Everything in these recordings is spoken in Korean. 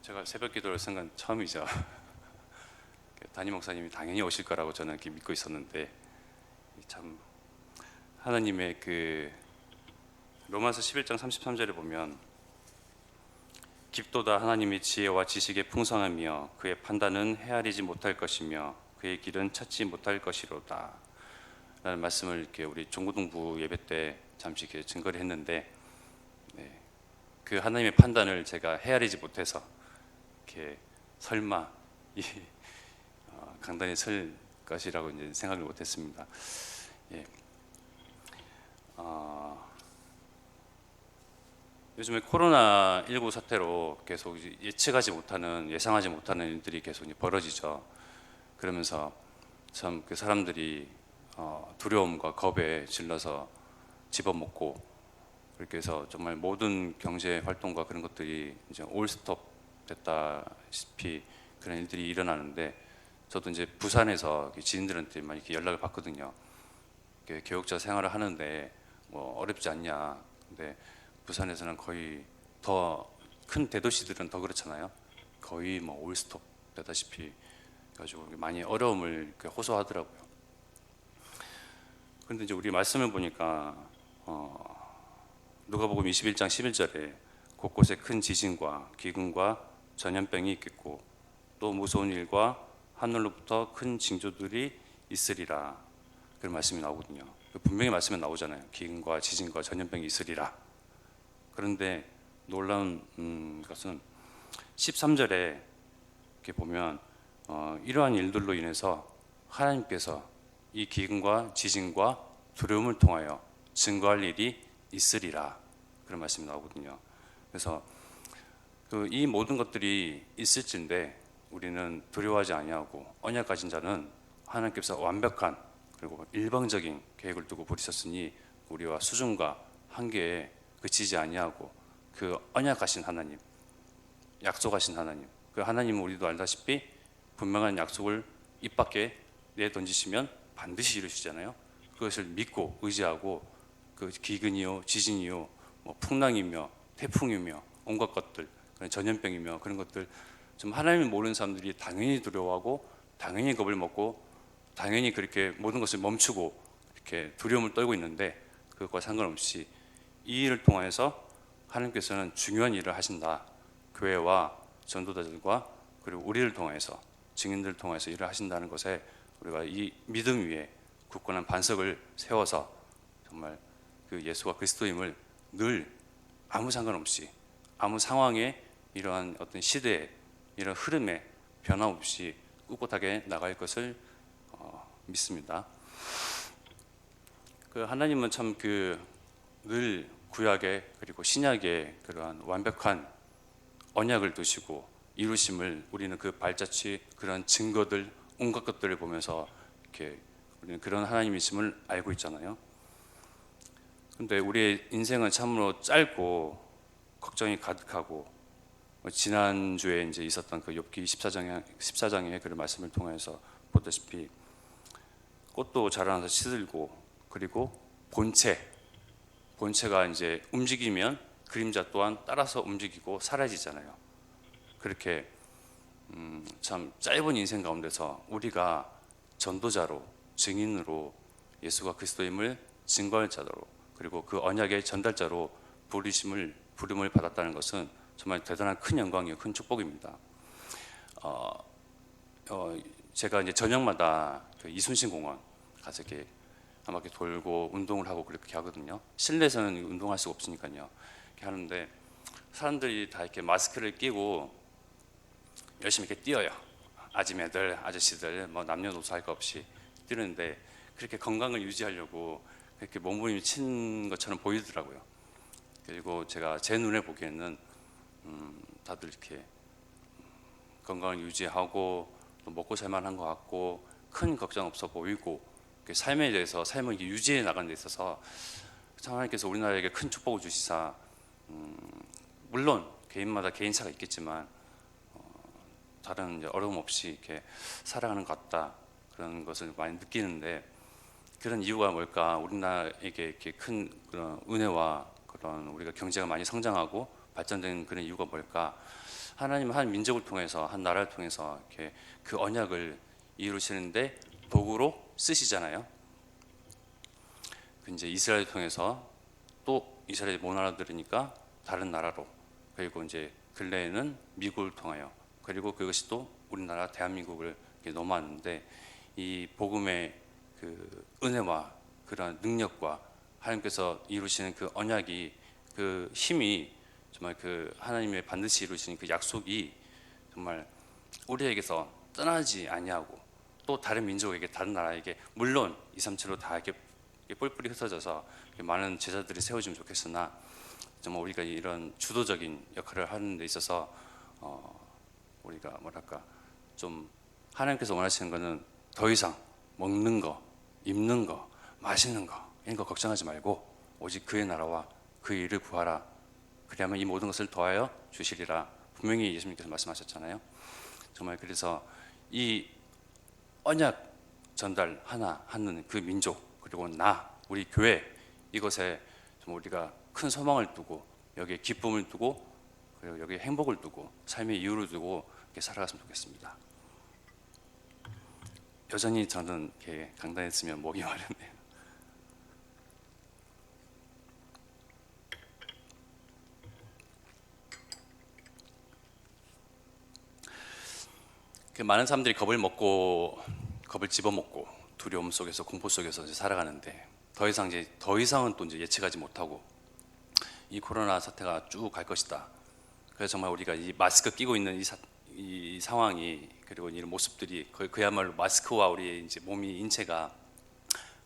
제가 새벽 기도를 쓴 건 처음이죠. 담임 목사님이 당연히 오실 거라고 저는 이렇게 믿고 있었는데, 참 하나님의 그 로마서 11장 33절에 보면 깊도다 하나님의 지혜와 지식의 풍성함이여 그의 판단은 헤아리지 못할 것이며 그의 길은 찾지 못할 것이로다 라는 말씀을 이렇게 우리 종고등부 예배 때 잠시 이렇게 증거를 했는데, 그 하나님의 판단을 제가 헤아리지 못해서 이렇게 설마 이 강단에 설 것이라고 이제 생각을 못했습니다. 예. 요즘에 코로나19 사태로 계속 예측하지 못하는, 예상하지 못하는 일들이 계속 벌어지죠. 그러면서 참 그 사람들이 두려움과 겁에 질려서 집어먹고, 그렇게 해서 정말 모든 경제 활동과 그런 것들이 이제 올스톱 됐다시피 그런 일들이 일어나는데, 저도 이제 부산에서 지인들한테 많이 이렇게 연락을 받거든요. 교육자 생활을 하는데 뭐 어렵지 않냐. 근데 부산에서는 거의 더 큰 대도시들은 더 그렇잖아요. 거의 뭐 올스톱 되다시피 가지고 많이 어려움을 이렇게 호소하더라고요. 그런데 이제 우리 말씀을 보니까 누가복음 21장 11절에 곳곳에 큰 지진과 기근과 전염병이 있겠고 또 무서운 일과 하늘로부터 큰 징조들이 있으리라, 그런 말씀이 나오거든요. 분명히 말씀에 나오잖아요. 기근과 지진과 전염병이 있으리라. 그런데 놀라운 것은 13절에 이렇게 보면 이러한 일들로 인해서 하나님께서 이 기근과 지진과 두려움을 통하여 증거할 일이 있으리라, 그런 말씀이 나오거든요. 그래서 이 모든 것들이 있을진데 우리는 두려워하지 아니하고 언약 가진 자는 하나님께서 완벽한 그리고 일방적인 계획을 두고 부리셨으니 우리와 수준과 한계에 그치지 아니하고 그 언약하신 하나님, 약속하신 하나님, 그 하나님은 우리도 알다시피 분명한 약속을 입 밖에 내던지시면 반드시 이루시잖아요. 그것을 믿고 의지하고 그 기근이요 지진이요 뭐 풍랑이며 태풍이며 온갖 것들, 전염병이며 그런 것들 좀 하나님을 모르는 사람들이 당연히 두려워하고 당연히 겁을 먹고 당연히 그렇게 모든 것을 멈추고 이렇게 두려움을 떨고 있는데, 그것과 상관없이 이 일을 통해서 하나님께서는 중요한 일을 하신다. 교회와 전도자들과 그리고 우리를 통해서 증인들을 통해서 일을 하신다는 것에 우리가 이 믿음 위에 굳건한 반석을 세워서 정말 그 예수가 그리스도임을 늘 아무 상관없이 아무 상황에 이러한 어떤 시대에 이런 흐름에 변함없이 꿋꿋하게 나갈 것을 믿습니다. 그 하나님은 참 늘 구약에 그리고 신약에 그러한 완벽한 언약을 두시고 이루심을 우리는 그 발자취 그런 증거들 온갖 것들을 보면서 이렇게 우리는 그런 하나님이심을 알고 있잖아요. 근데 우리의 인생은 참으로 짧고 걱정이 가득하고, 지난주에 이제 있었던 그 욥기 14장의 그런 말씀을 통해서 보다시피 꽃도 자라나서 시들고, 그리고 본체가 이제 움직이면 그림자 또한 따라서 움직이고 사라지잖아요. 그렇게 참 짧은 인생 가운데서 우리가 전도자로 증인으로 예수가 그리스도임을 증거할 자로 그리고 그 언약의 전달자로 부름을 받았다는 것은 정말 대단한 큰 영광이요, 큰 축복입니다. 제가 이제 저녁마다 그 이순신 공원 가서 이렇게 한 바퀴 돌고 운동을 하고 그렇게 하거든요. 실내에서는 운동할 수가 없으니까요. 이렇게 하는데 사람들이 다 이렇게 마스크를 끼고 열심히 이렇게 뛰어요. 아줌매들, 아저씨들, 뭐 남녀노소 할 거 없이 뛰는데 그렇게 건강을 유지하려고 그렇게 몸부림이 친 것처럼 보이더라고요. 그리고 제가 제 눈에 보기에는 다들 이렇게 건강을 유지하고 또 먹고 살만한 것 같고 큰 걱정 없어 보이고, 삶에 대해서 삶을 유지해 나가는 데 있어서 하나님께서 우리나라에게 큰 축복을 주시사, 물론 개인마다 개인차가 있겠지만 다른 어려움 없이 이렇게 살아가는 것 같다, 그런 것을 많이 느끼는데, 그런 이유가 뭘까? 우리나라에게 이렇게 큰 그런 은혜와 그런 우리가 경제가 많이 성장하고 발전된 그런 이유가 뭘까? 하나님은 한 민족을 통해서 한 나라를 통해서 이렇게 그 언약을 이루시는데 도구로 쓰시잖아요. 그 이제 이스라엘 통해서 또 이스라엘 못 알아들으니까 다른 나라로, 그리고 이제 근래에는 미국을 통하여, 그리고 그것이 또 우리나라 대한민국을 이렇게 넘어왔는데, 이 복음의 그 은혜와 그런 능력과 하나님께서 이루시는 그 언약이, 그 힘이, 정말 그 하나님의 반드시 이루시는 그 약속이 정말 우리에게서 떠나지 아니하고 또 다른 민족에게, 다른 나라에게, 물론 237로 다 이렇게 뿔뿔이 흩어져서 많은 제자들이 세워지면 좋겠으나, 정말 우리가 이런 주도적인 역할을 하는 데 있어서 우리가 뭐랄까 좀 하나님께서 원하시는 거는 더 이상 먹는 거, 입는 거, 마시는 거 이런 거 걱정하지 말고 오직 그의 나라와 그 일을 구하라. 그리하면 이 모든 것을 더하여 주시리라. 분명히 예수님께서 말씀하셨잖아요. 정말 그래서 이 언약 전달 하나 하는 그 민족, 그리고 우리 교회, 이것에 좀 우리가 큰 소망을 두고 여기에 기쁨을 두고 그리고 여기에 행복을 두고 삶의 이유를 두고 이렇게 살아갔으면 좋겠습니다. 여전히 저는 이렇게 강단에 있으면 목이 마르네요. 많은 사람들이 겁을 집어먹고 두려움 속에서, 공포 속에서 이제 살아가는데, 더 이상은 또 이제 예측하지 못하고 이 코로나 사태가 쭉 갈 것이다. 그래서 정말 우리가 이 마스크 끼고 있는 이 상황이, 그리고 이런 모습들이 그야말로 마스크와 우리의 이제 몸이, 인체가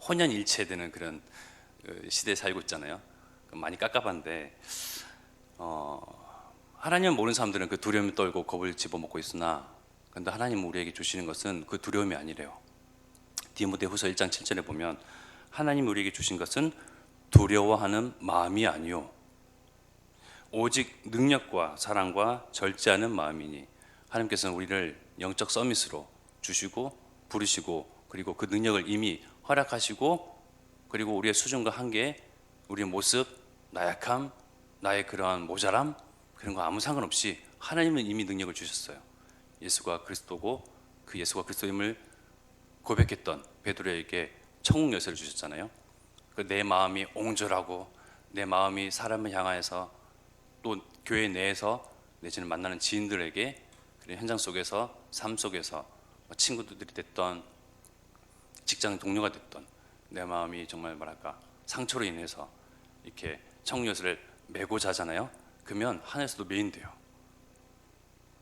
혼연일체되는 그런 시대에 살고 있잖아요. 많이 깝깝한데, 하나님을 모르는 사람들은 그 두려움을 떨고 겁을 집어먹고 있으나, 그런데 하나님은 우리에게 주시는 것은 그 두려움이 아니래요. 디모데후서 1장 7절에 보면 하나님이 우리에게 주신 것은 두려워하는 마음이 아니요 오직 능력과 사랑과 절제하는 마음이니, 하나님께서는 우리를 영적 서밋으로 주시고 부르시고, 그리고 그 능력을 이미 허락하시고, 그리고 우리의 수준과 한계, 우리의 모습, 나약함, 나의 그러한 모자람, 그런 거 아무 상관없이 하나님은 이미 능력을 주셨어요. 예수가 그리스도고 그 예수가 그리스도임을 고백했던 베드로에게 천국 열쇠를 주셨잖아요. 내 마음이 옹졸하고 내 마음이 사람을 향하여서, 또 교회 내에서 내지는 만나는 지인들에게, 그리고 현장 속에서, 삶 속에서, 친구들이 됐던, 직장 동료가 됐던, 내 마음이 정말 뭐랄까 상처로 인해서 이렇게 천국 열쇠를 메고 자잖아요. 그러면 하늘에서도 메인돼요.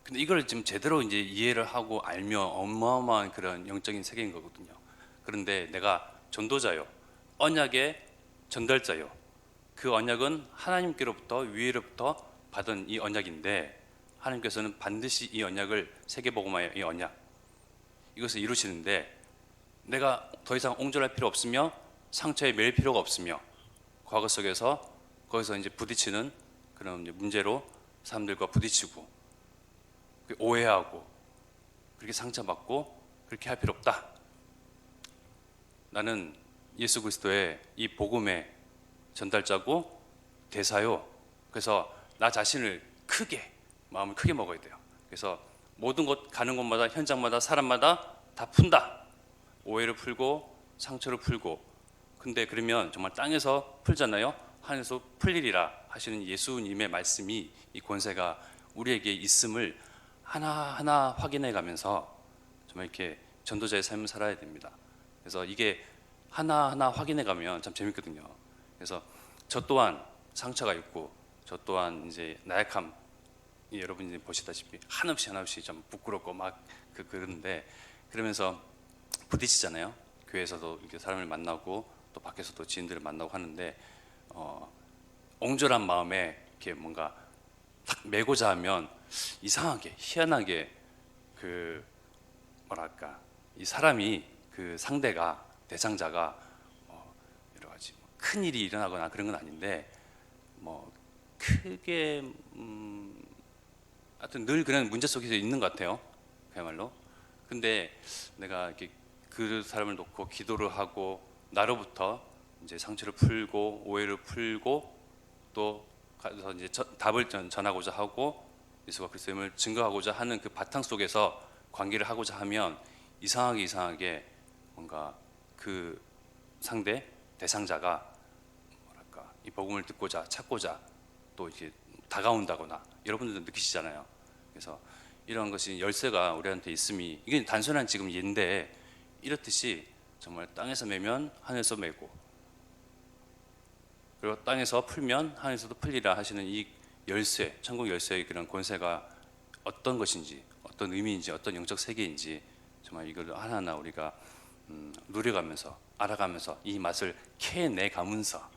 근데 이걸 지금 제대로 이제 이해를 하고 알면 어마어마한 그런 영적인 세계인 거거든요. 그런데 내가 전도자요, 언약의 전달자요, 그 언약은 하나님께로부터, 위에로부터 받은 이 언약인데, 하나님께서는 반드시 이 언약을, 세계복음화의 이 언약, 이것을 이루시는데, 내가 더 이상 옹졸할 필요 없으며 상처에 매일 필요가 없으며, 과거 속에서 거기서 이제 부딪히는 그런 문제로 사람들과 부딪히고 오해하고 그렇게 상처받고 그렇게 할 필요 없다. 나는 예수 그리스도의 이 복음의 전달자고 대사요. 그래서 나 자신을 마음을 크게 먹어야 돼요. 그래서 모든 곳 가는 곳마다, 현장마다, 사람마다 다 푼다. 오해를 풀고 상처를 풀고. 근데 그러면 정말 땅에서 풀잖아요. 하늘에서 풀리리라 하시는 예수님의 말씀이, 이 권세가 우리에게 있음을 하나하나 확인해 가면서 정말 이렇게 전도자의 삶을 살아야 됩니다. 그래서 이게 하나하나 확인해 가면 참 재밌거든요. 그래서 저 또한 상처가 있고, 저 또한 이제 나약함, 여러분이 보시다시피 한없이 좀 부끄럽고 막 그러는데, 그러면서 부딪히잖아요. 교회에서도 이렇게 사람을 만나고 또 밖에서도 지인들을 만나고 하는데, 옹졸한 마음에 이렇게 뭔가 딱 메고자 하면 이상하게, 희한하게 그 뭐랄까 이 사람이, 그 상대가, 대상자가 여러 가지 큰 일이 일어나거나 그런 건 아닌데, 뭐 크게 하여튼 늘 그런 문제 속에서 있는 것 같아요, 그야말로. 근데 내가 이렇게 그 사람을 놓고 기도를 하고, 나로부터 이제 상처를 풀고 오해를 풀고, 또 가서 이제 답을 전하고자 하고, 예수가 그리스도임을 증거하고자 하는 그 바탕 속에서 관계를 하고자 하면 이상하게 뭔가 그 상대 대상자가 뭐랄까 이 복음을 듣고자 찾고자 또 이렇게 다가온다거나 여러분들도 느끼시잖아요. 그래서 이런 것이 열쇠가 우리한테 있음이 이게 단순한 지금 예인데 이렇듯이 정말 땅에서 매면 하늘에서 매고 그리고 땅에서 풀면 하늘에서도 풀리라 하시는 이 열쇠, 천국 열쇠의 그런 권세가 어떤 것인지, 어떤 의미인지, 어떤 영적 세계인지 정말 이걸 하나하나 우리가 누려가면서 알아가면서 이 맛을 캐내가면서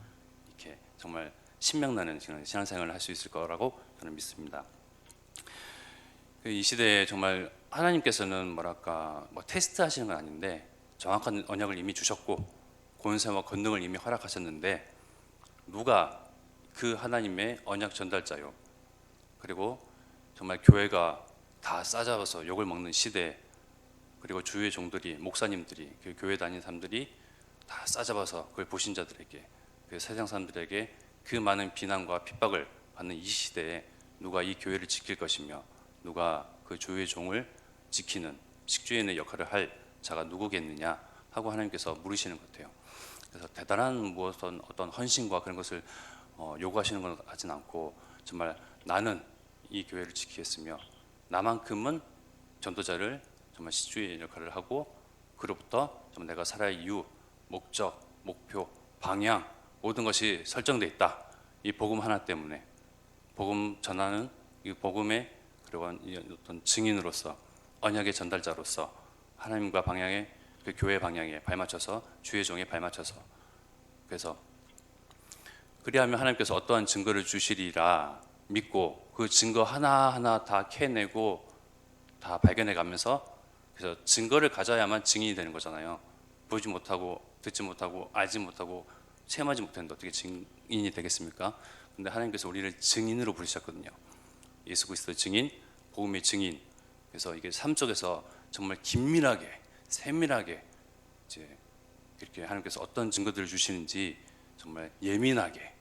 이렇게 정말 신명나는 신앙생활을 할 수 있을 거라고 저는 믿습니다. 이 시대에 정말 하나님께서는 뭐랄까 뭐 테스트 하시는 건 아닌데 정확한 언약을 이미 주셨고 권세와 권능을 이미 허락하셨는데 누가 그 하나님의 언약 전달자요. 그리고 정말 교회가 다 싸잡아서 욕을 먹는 시대 그리고 주의 종들이 목사님들이 그 교회 다니는 사람들이 다 싸잡아서 그걸 보신 자들에게 그 세상 사람들에게 그 많은 비난과 핍박을 받는 이 시대에 누가 이 교회를 지킬 것이며 누가 그 주의 종을 지키는 식주인의 역할을 할 자가 누구겠느냐 하고 하나님께서 물으시는 것 같아요. 그래서 대단한 무엇은 어떤 헌신과 그런 것을 요구하시는 것 같지는 않고 정말 나는 이 교회를 지키겠으며 나만큼은 전도자를 정말 식주인 역할을 하고 그로부터 정말 내가 살아야 할 이유, 목적, 목표, 방향 모든 것이 설정되어 있다. 이 복음 하나 때문에 복음 전하는 이 복음의 그리고 어떤 증인으로서 언약의 전달자로서 하나님과 방향에 그 교회 방향에 발맞춰서 주의 종에 발맞춰서 그래서 그리하면 하나님께서 어떠한 증거를 주시리라 믿고 그 증거 하나하나 다 캐내고 다 발견해 가면서 그래서 증거를 가져야만 증인이 되는 거잖아요. 보지 못하고 듣지 못하고 알지 못하고 체험하지 못했는데 어떻게 증인이 되겠습니까? 근데 하나님께서 우리를 증인으로 부르셨거든요. 예수 그리스도의 증인, 복음의 증인. 그래서 이게 삶 속에서 정말 긴밀하게, 세밀하게 이제 이렇게 하나님께서 어떤 증거들을 주시는지 정말 예민하게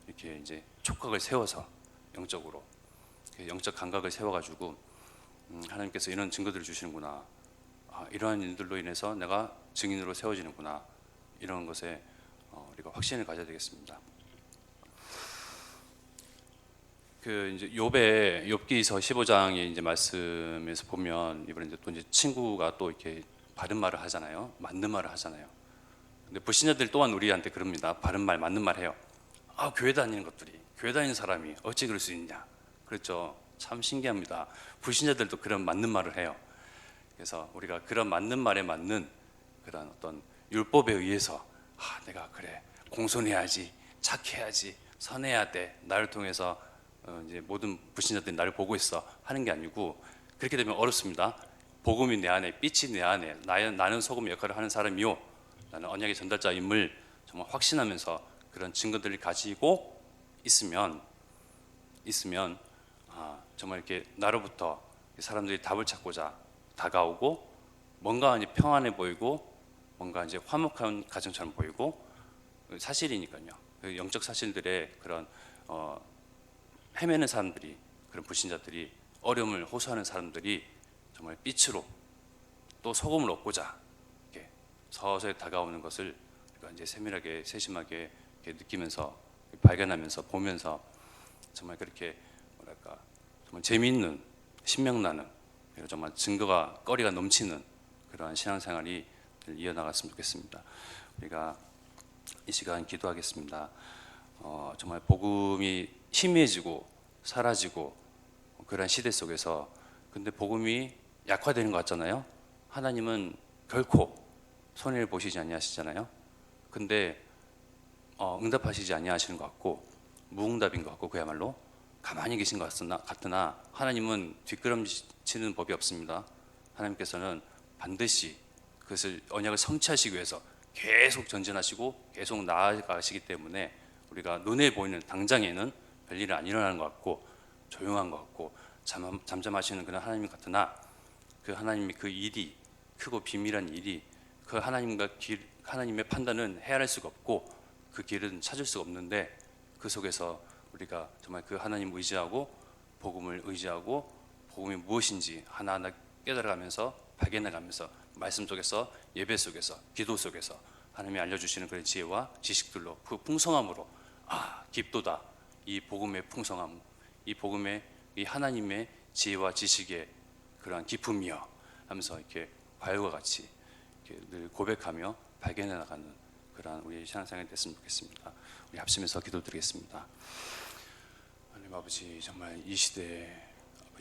이렇게 이제 촉각을 세워서 영적으로 영적 감각을 세워가지고 하나님께서 이런 증거들을 주시는구나. 이러한 일들로 인해서 내가 증인으로 세워지는구나. 이런 것에 우리가 확신을 가져야 되겠습니다. 그 이제 욥기서 15장의 이제 말씀에서 보면 이번에 이제 또 이제 친구가 또 이렇게 바른 말을 하잖아요. 맞는 말을 하잖아요. 근데 불신자들 또한 우리한테 그럽니다. 바른 말, 맞는 말 해요. 교회 다니는 것들이, 교회 다니는 사람이 어찌 그럴 수 있냐. 그렇죠. 참 신기합니다. 불신자들도 그런 맞는 말을 해요. 그래서 우리가 그런 맞는 말에 맞는 그런 어떤 율법에 의해서 내가 그래 공손해야지, 착해야지, 선해야 돼. 나를 통해서 이제 모든 불신자들이 나를 보고 있어 하는 게 아니고 그렇게 되면 어렵습니다. 복음이 내 안에, 빛이 내 안에, 나는 소금 역할을 하는 사람이요, 나는 언약의 전달자임을 정말 확신하면서 그런 증거들을 가지고 있으면 정말 이렇게 나로부터 사람들이 답을 찾고자 다가오고 뭔가 이제 평안해 보이고 뭔가 이제 화목한 가정처럼 보이고 사실이니까요. 그 영적 사실들의 그런 헤매는 사람들이 그런 불신자들이 어려움을 호소하는 사람들이 정말 빛으로 또 소금을 얻고자 이렇게 서서히 다가오는 것을 우리가 이제 세밀하게 세심하게 이렇게 느끼면서 발견하면서 보면서 정말 그렇게 뭐랄까 정말 재미있는 신명나는 정말 증거가 거리가 넘치는 그러한 신앙생활이 이어나갔으면 좋겠습니다. 우리가 이 시간 기도하겠습니다. 정말 복음이 희미해지고 사라지고 그런 시대 속에서 근데 복음이 약화되는 것 같잖아요. 하나님은 결코 손해를 보시지 아니하시잖아요. 근데 응답하시지 아니하시는 것 같고 무응답인 것 같고 그야말로 가만히 계신 것 같으나 하나님은 뒷걸음치는 법이 없습니다. 하나님께서는 반드시 그것을 언약을 성취하시기 위해서 계속 전진하시고 계속 나아가시기 때문에 우리가 눈에 보이는 당장에는 별일은 안 일어나는 것 같고 조용한 것 같고 잠잠하시는 그런 하나님 같으나 그 하나님의 그 일이 크고 비밀한 일이 그 하나님의 판단은 헤아릴 수가 없고 그 길은 찾을 수가 없는데 그 속에서 우리가 정말 그 하나님 의지하고 복음을 의지하고 복음이 무엇인지 하나하나 깨달아가면서 발견해가면서 말씀 속에서 예배 속에서 기도 속에서 하나님이 알려주시는 그런 지혜와 지식들로 그 풍성함으로 깊도다 이 복음의 풍성함, 이 복음의 이 하나님의 지혜와 지식의 그러한 기쁨이여 하면서 이렇게 과요와 같이 이렇게 늘 고백하며 발견해 나가는 그러한 우리의 신앙생활이 됐으면 좋겠습니다. 우리 합심해서 기도드리겠습니다. 하나님 아버지, 정말 이 시대에